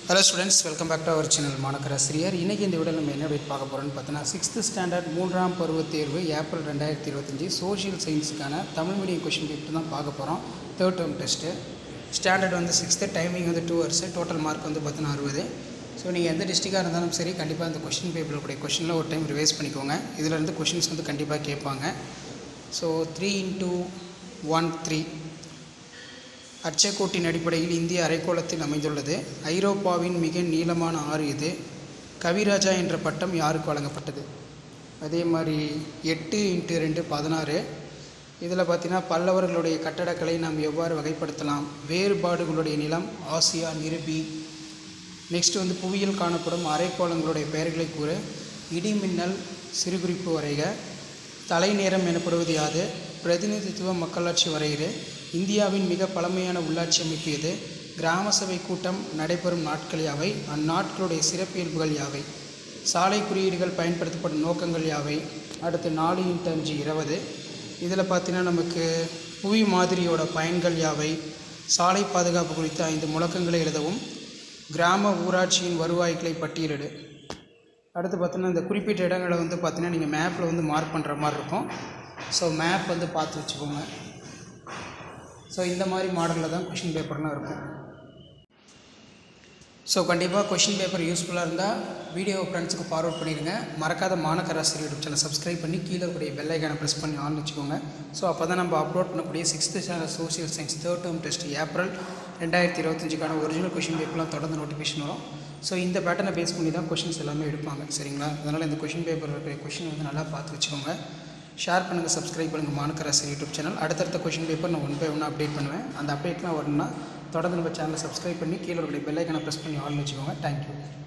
Hello students, welcome back to our channel மாணக்கராசிரியர். இன்னைக்கு இந்த வீடியோல நம்ம என்ன அப்டேட் பார்க்க போறோம்னு பார்த்தா 6th ஸ்டாண்டர்ட் 3ஆம் பருவ தேர்வு ஏப்ரல் 2025 சோஷியல் சயின்ஸ்க்கான தமிழ் மீடியம் क्वेश्चन பேப்பர் தான் பார்க்க போறோம். Third term test. ஸ்டாண்டர்ட் வந்து 6th, டைமிங் வந்து 2 hours, டோட்டல் மார்க் வந்து 60. ஸோ நீங்கள் எந்த டிஸ்ட்ரிக்டாக இருந்தாலும் சரி கண்டிப்பாக அந்த கொஸ்டின் பேப்பரில் கூடிய கொஸ்டினில் ஒரு டைம் ரிவைஸ் பண்ணிக்கோங்க. இதில் இருந்து கொஸ்டின்ஸ் வந்து கண்டிப்பாக கேட்பாங்க. ஸோ 3x1 3 அச்சக்கோட்டின் அடிப்படையில் இந்திய அரைக்கோளத்தில் அமைந்துள்ளது. ஐரோப்பாவின் மிக நீளமான ஆறு இது. கவிராஜா என்ற பட்டம் யாருக்கு வழங்கப்பட்டது? அதே மாதிரி 8x2 16. இதில் பார்த்தீங்கன்னா பல்லவர்களுடைய கட்டடக்கலை நாம் எவ்வாறு வகைப்படுத்தலாம்? வேறுபாடுகளுடைய நிலம் ஆசியா நிரூபி. நெக்ஸ்ட் வந்து புவியில் காணப்படும் அரைக்கோளங்களுடைய பெயர்களை கூறு. இடிமின்னல் சிறுகுறிப்பு வரைக. தலைநேரம் எனப்படுவது யாது? பிரதிநிதித்துவ மக்களாட்சி வரையிறு. இந்தியாவின் மிக பழமையான உள்ளாட்சி அமைப்பு எது? கிராம சபை கூட்டம் நடைபெறும் நாட்கள் யாவை? அந்நாட்களுடைய சிறப்பியல்புகள் யாவை? சாலை குறியீடுகள் பயன்படுத்தப்படும் நோக்கங்கள் யாவை? அடுத்து 4x5 20. இதில் பார்த்தீங்கன்னா நமக்கு புவி மாதிரியோட பயன்கள் யாவை? சாலை பாதுகாப்பு குறித்த 5 முழக்கங்களை எழுதவும். கிராம ஊராட்சியின் வருவாய்களை பட்டியலிடு. அடுத்து பார்த்தீங்கன்னா இந்த குறிப்பிட்ட இடங்களை வந்து பார்த்தீங்கன்னா நீங்கள் மேப்பில் வந்து மார்க் பண்ணுற மாதிரி இருக்கும். ஸோ மேப் வந்து பார்த்து வச்சுக்கோங்க. ஸோ இந்த மாதிரி மாடலில் தான் கொஷின் பேப்பர்லாம் இருக்கும். ஸோ கண்டிப்பாக கொஷின் பேப்பர் யூஸ்ஃபுல்லாக இருந்தால் வீடியோவை ஃப்ரெண்ட்ஸுக்கு ஃபார்வர்ட் பண்ணிடுங்க. மறக்காத மாணக்கராசிரியர் யூடியூப் சேனல் சப்ஸ்கிரைப் பண்ணி கீழே இருக்கக்கூடிய பெல் ஐக்கானை ப்ரெஸ் பண்ணி ஆன் வச்சுக்கோங்க. ஸோ அப்போ தான் நம்ம அப்லோட் பண்ணக்கூடிய 6th standard social science third term test April 2025க்கான ஒரிஜினல் கொஷின் பேப்பர்லாம் தொடர்ந்து நோட்டிஃபிகேஷன் வரும். ஸோ இந்த பேட்டர்னை பேஸ் பண்ணி தான் கொஷின்ஸ் எல்லாமே எடுப்பாங்க, சரிங்களா? அதனால் இந்த கொஷின் பேப்பர் இருக்கிற கொஷின் வந்து நல்லா பார்த்து வச்சுக்கோங்க. ஷேர் பண்ணுங்கள், சப்ஸ்கிரைப் பண்ணுங்கள் மாணக்கராசிரியர் யூடியூப் சேனல். அடுத்தடுத்த கொஷின் பேப்பர் நான் 1 by 1 அப்டேட் பண்ணுவேன். அந்த அப்டேட்லாம் வரணும்னா தொடர்ந்து நம்ம சேனலை சப்ஸ்கிரைப் பண்ணி கீழே இருக்கக்கூடிய பெல் ஐக்கானை ப்ரெஸ் பண்ணி ஆன் வச்சுக்கோங்க. தேங்க்யூ.